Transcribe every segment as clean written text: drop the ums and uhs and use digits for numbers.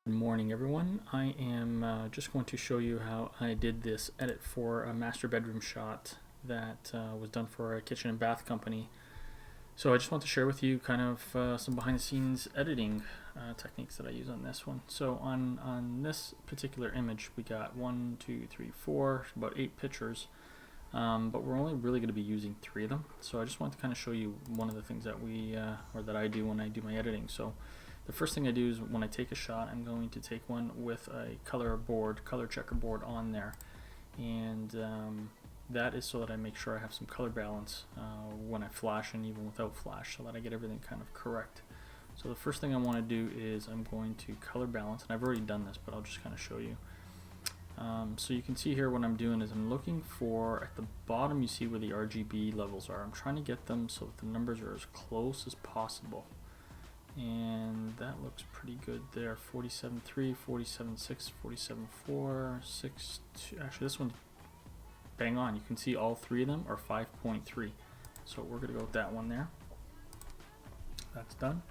Good morning, everyone. I am just going to show you how I did this edit for a master bedroom shot that was done for a kitchen and bath company. So I just want to share with you kind of some behind the scenes editing techniques that I use on this one. So on this particular image, we got 1, 2, 3, 4, about 8 pictures, but we're only really going to be using 3 of them. So I just want to kind of show you one of the things that that I do when I do my editing. So the first thing I do is when I take a shot, I'm going to take one with a color checkerboard on there, and that is so that I make sure I have some color balance when I flash and even without flash, so that I get everything kind of correct. So the first thing I want to do is I'm going to color balance, and I've already done this, but I'll just kind of show you. So you can see here what I'm doing is I'm looking for, at the bottom you see where the RGB levels are. I'm trying to get them so that the numbers are as close as possible. And that looks pretty good there. 47.3, 47.6, 47.4, 6.2. Actually, this one's bang on. You can see all 3 of them are 5.3. So we're going to go with that one there. That's done.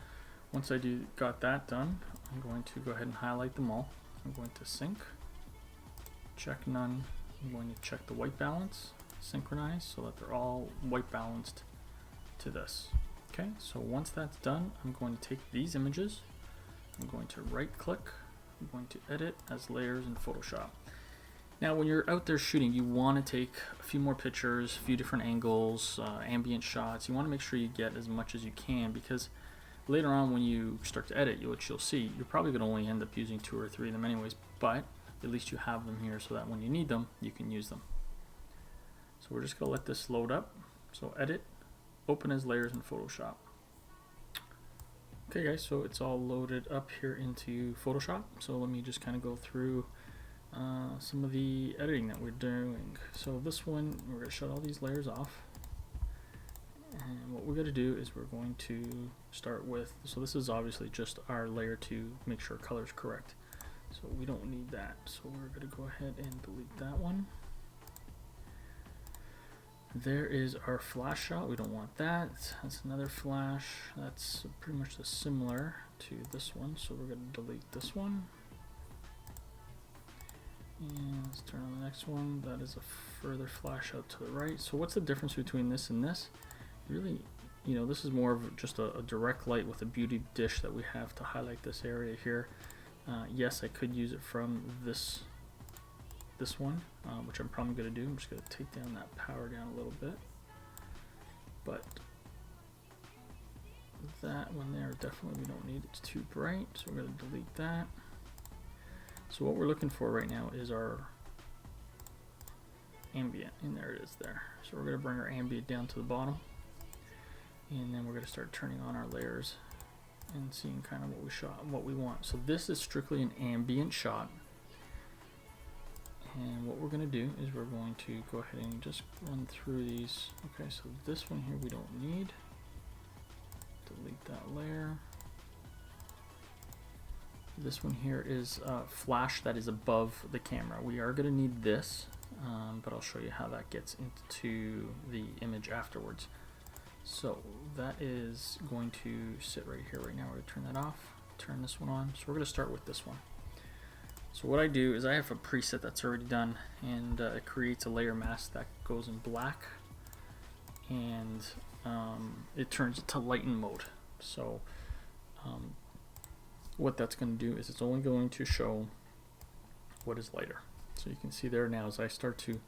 Once I got that done, I'm going to go ahead and highlight them all. I'm going to sync, check none. I'm going to check the white balance, synchronize, so that they're all white balanced to this. Okay, so once that's done, I'm going to take these images, I'm going to right click, I'm going to edit as layers in Photoshop. Now when you're out there shooting, you want to take a few more pictures, a few different angles, ambient shots. You want to make sure you get as much as you can, because later on when you start to edit, what you'll see, you're probably going to only end up using 2 or 3 of them anyways, but at least you have them here so that when you need them, you can use them. So we're just going to let this load up. So edit, open as layers in Photoshop. Okay guys, so it's all loaded up here into Photoshop. So let me just kind of go through some of the editing that we're doing. So this one, we're going to shut all these layers off. And what we're going to do is we're going to start with, so this is obviously just our layer to make sure color is correct. So we don't need that. So we're going to go ahead and delete that one. There is our flash shot. We don't want that. That's another flash. That's pretty much similar to this one. So we're going to delete this one. And let's turn on the next one. That is a further flash out to the right. So what's the difference between this and this? Really, you know, this is more of just a direct light with a beauty dish that we have to highlight this area here. Yes, I could use it from this one, which I'm probably going to do. I'm just going to take down that power down a little bit, but that one there definitely we don't need. It's too bright, so we're going to delete that. So what we're looking for right now is our ambient, and there it is there. So we're going to bring our ambient down to the bottom, and then we're going to start turning on our layers and seeing kind of what we shot, what we want. So this is strictly an ambient shot. And what we're going to do is we're going to go ahead and just run through these. Okay, so this one here we don't need. Delete that layer. This one here is flash that is above the camera. We are going to need this, but I'll show you how that gets into the image afterwards. So that is going to sit right here right now. We're going to turn that off, turn this one on. So we're going to start with this one. So what I do is I have a preset that's already done, and it creates a layer mask that goes in black, and it turns it to lighten mode. So what that's going to do is it's only going to show what is lighter. So you can see there now as I start to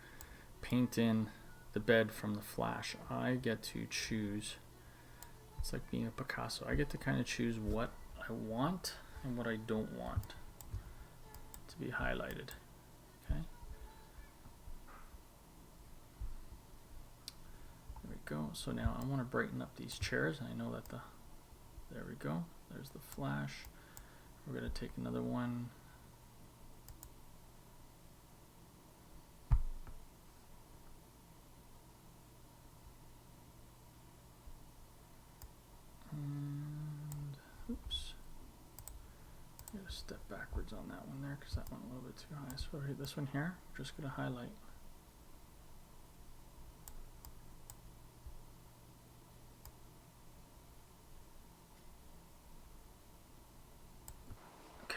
paint in the bed from the flash, I get to choose. It's like being a Picasso. I get to kind of choose what I want and what I don't want to be highlighted. Okay, there we go. So now I want to brighten up these chairs, and I know that there we go, there's the flash. We're going to take another one, and oops, I'm going to step backwards on that one there because that went a little bit too high. So this one here, I'm just going to highlight.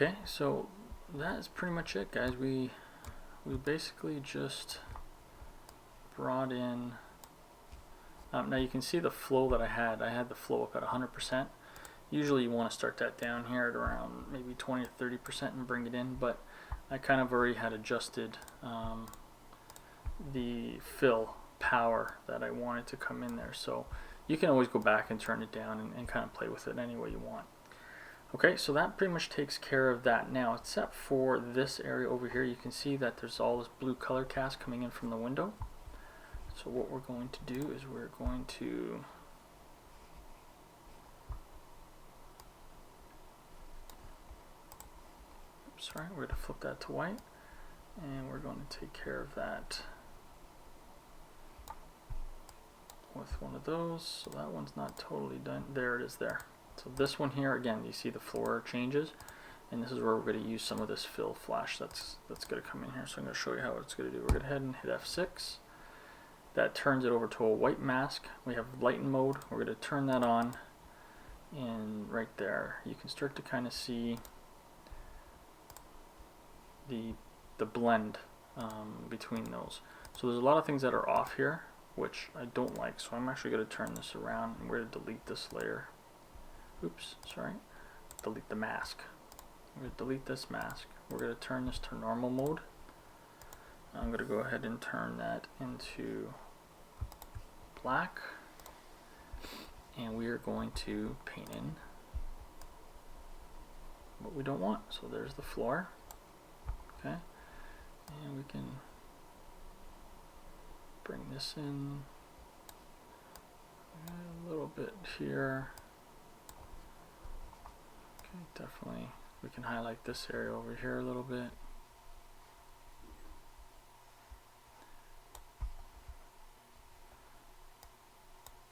Okay, so that is pretty much it, guys. We basically just brought in. Now you can see the flow that I had. I had the flow up at 100%. Usually you want to start that down here at around maybe 20 or 30% and bring it in, but I kind of already had adjusted the fill power that I wanted to come in there. So you can always go back and turn it down and kind of play with it any way you want. Okay, so that pretty much takes care of that now, except for this area over here. You can see that there's all this blue color cast coming in from the window. So what we're going to do is we're going to we're going to flip that to white, and we're going to take care of that with one of those. So that one's not totally done. There it is there. So this one here, again, you see the floor changes, and this is where we're going to use some of this fill flash that's going to come in here. So I'm going to show you how it's going to do. We're going to head and hit F6. That turns it over to a white mask. We have lighten mode. We're going to turn that on, and right there you can start to kind of see the blend between those. So there's a lot of things that are off here, which I don't like. So I'm actually going to turn this around, and we're going to delete this layer. Oops, sorry. Delete the mask. We're going to delete this mask. We're going to turn this to normal mode. I'm going to go ahead and turn that into black, and we are going to paint in what we don't want. So there's the floor. Okay, and we can bring this in a little bit here. Okay, definitely we can highlight this area over here a little bit.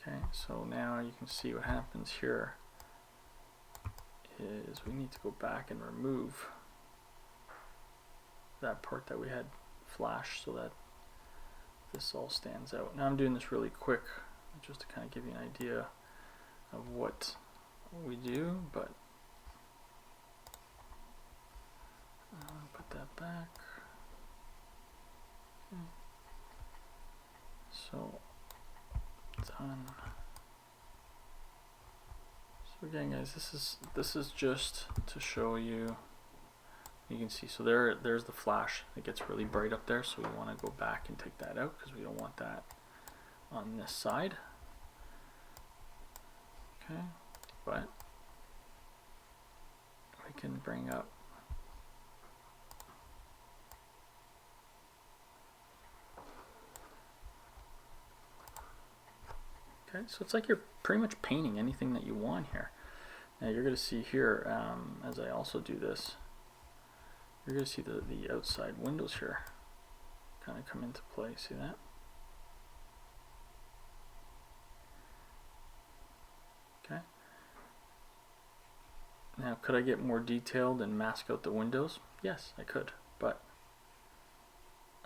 Okay, so now you can see what happens here is we need to go back and remove that part that we had flash so that this all stands out. Now I'm doing this really quick just to kind of give you an idea of what we do, but put that back. Okay. So done. So again, guys, this is just to show you. You can see, so there's the flash. It gets really bright up there, so we want to go back and take that out because we don't want that on this side. Okay, but we can bring up okay, so it's like you're pretty much painting anything that you want here. Now you're going to see here, as I also do this, you're going to see the outside windows here kind of come into play. See that? Okay. Now, could I get more detailed and mask out the windows? Yes, I could, but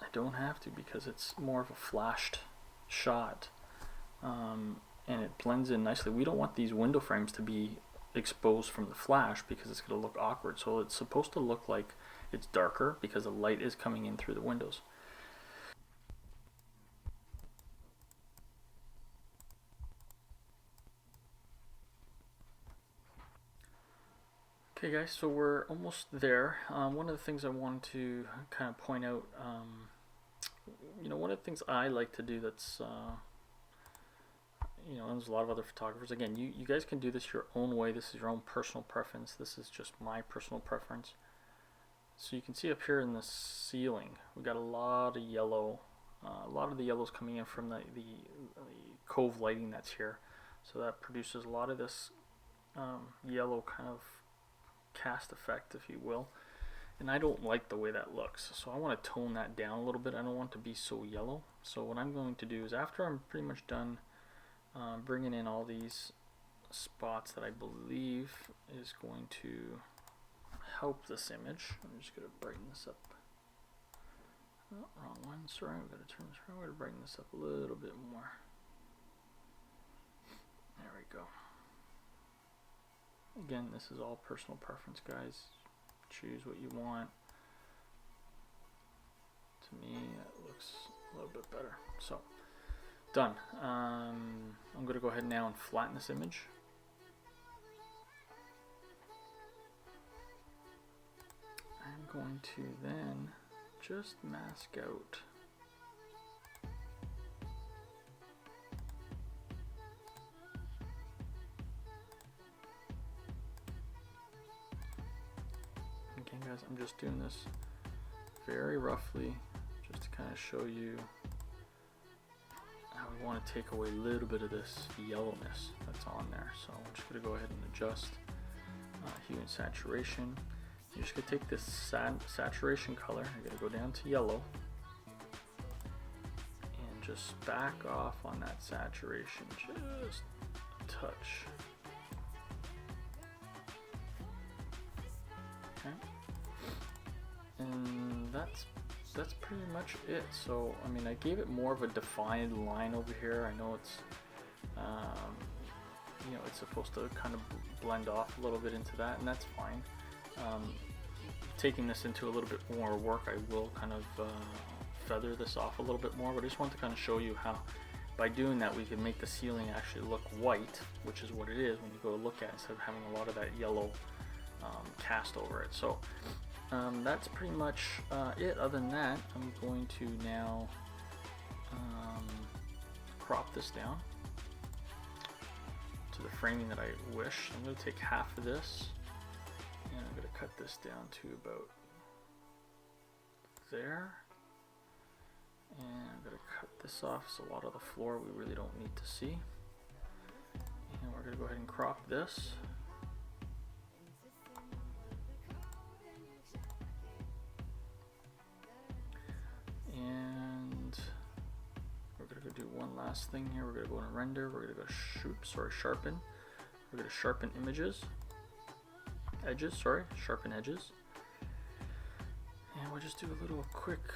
I don't have to because it's more of a flashed shot, and it blends in nicely. We don't want these window frames to be exposed from the flash because it's going to look awkward. So it's supposed to look like it's darker because the light is coming in through the windows. Okay guys, so we're almost there. One of the things I wanted to kind of point out, one of the things I like to do that's, there's a lot of other photographers. Again, you guys can do this your own way. This is your own personal preference. This is just my personal preference. So you can see up here in the ceiling, we got a lot of yellow. A lot of the yellow's coming in from the cove lighting that's here. So that produces a lot of this yellow kind of cast effect, if you will. And I don't like the way that looks. So I want to tone that down a little bit. I don't want it to be so yellow. So what I'm going to do is after I'm pretty much done bringing in all these spots that I believe is going to help this image. I'm just going to brighten this up. Oh, wrong one. Sorry, we've got to turn this around. We're going to brighten this up a little bit more. There we go. Again, this is all personal preference, guys. choose what you want. To me, it looks a little bit better. So, done. I'm going to go ahead now and flatten this image. I'm going to then just mask out okay guys, I'm just doing this very roughly just to kind of show you how we want to take away a little bit of this yellowness that's on there. So I'm just going to go ahead and adjust hue and saturation. You're just going to take this saturation color, you're going to go down to yellow and just back off on that saturation just a touch. Okay. And that's pretty much it. So I mean, I gave it more of a defined line over here. I know it's you know, it's supposed to kind of blend off a little bit into that, and that's fine. Taking this into a little bit more work, I will kind of feather this off a little bit more, but I just want to kind of show you how by doing that we can make the ceiling actually look white, which is what it is when you go look at it, instead of having a lot of that yellow cast over it. So that's pretty much it. Other than that, I'm going to now crop this down to the framing that I wish. I'm going to take half of this and I'm going to cut this down to about there, and I'm going to cut this off so a lot of the floor we really don't need to see, and we're going to go ahead and crop this. And we're going to go do one last thing here. We're going to go into render, we're going to go sharpen. We're going to sharpen edges, sharpen edges. And we'll just do a little quick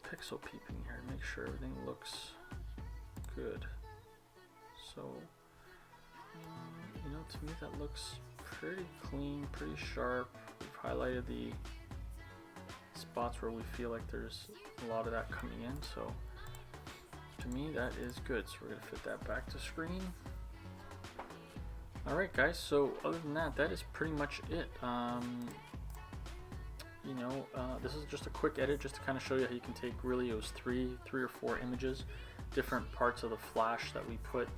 pixel peeping here to make sure everything looks good. So, you know, to me that looks pretty clean, pretty sharp. We've highlighted the spots where we feel like there's a lot of that coming in, so to me that is good. So we're going to fit that back to screen. Alright guys, so other than that, that is pretty much it. You know, this is just a quick edit just to kind of show you how you can take really, it was three or four images, different parts of the flash that we put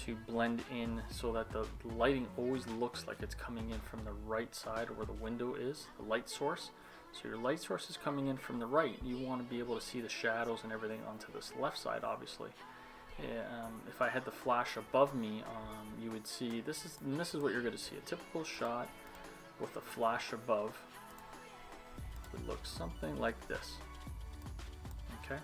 to blend in so that the lighting always looks like it's coming in from the right side where the window is, the light source. So your light source is coming in from the right. You want to be able to see the shadows and everything onto this left side, obviously. If I had the flash above me, you would see this is what you're going to see. A typical shot with a flash above would look something like this. Okay.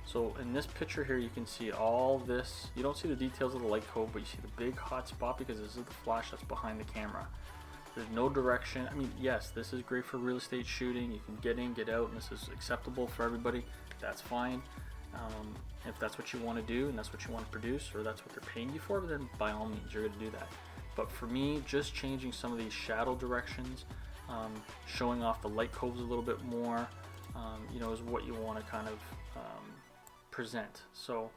So in this picture here, you can see all this. You don't see the details of the light code, but you see the big hot spot because this is the flash that's behind the camera. There's no direction. I mean, yes, this is great for real estate shooting. You can get in, get out, and this is acceptable for everybody. That's fine. If that's what you want to do and that's what you want to produce, or that's what they're paying you for, then by all means, you're going to do that. But for me, just changing some of these shadow directions, showing off the light coves a little bit more, you know, is what you want to kind of present. So,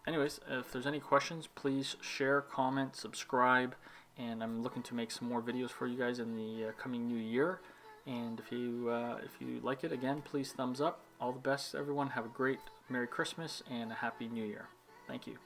anyways, if there's any questions, please share, comment, subscribe. And I'm looking to make some more videos for you guys in the coming new year. And if you like it, again, please thumbs up. All the best, everyone. Have a great Merry Christmas and a Happy New Year. Thank you.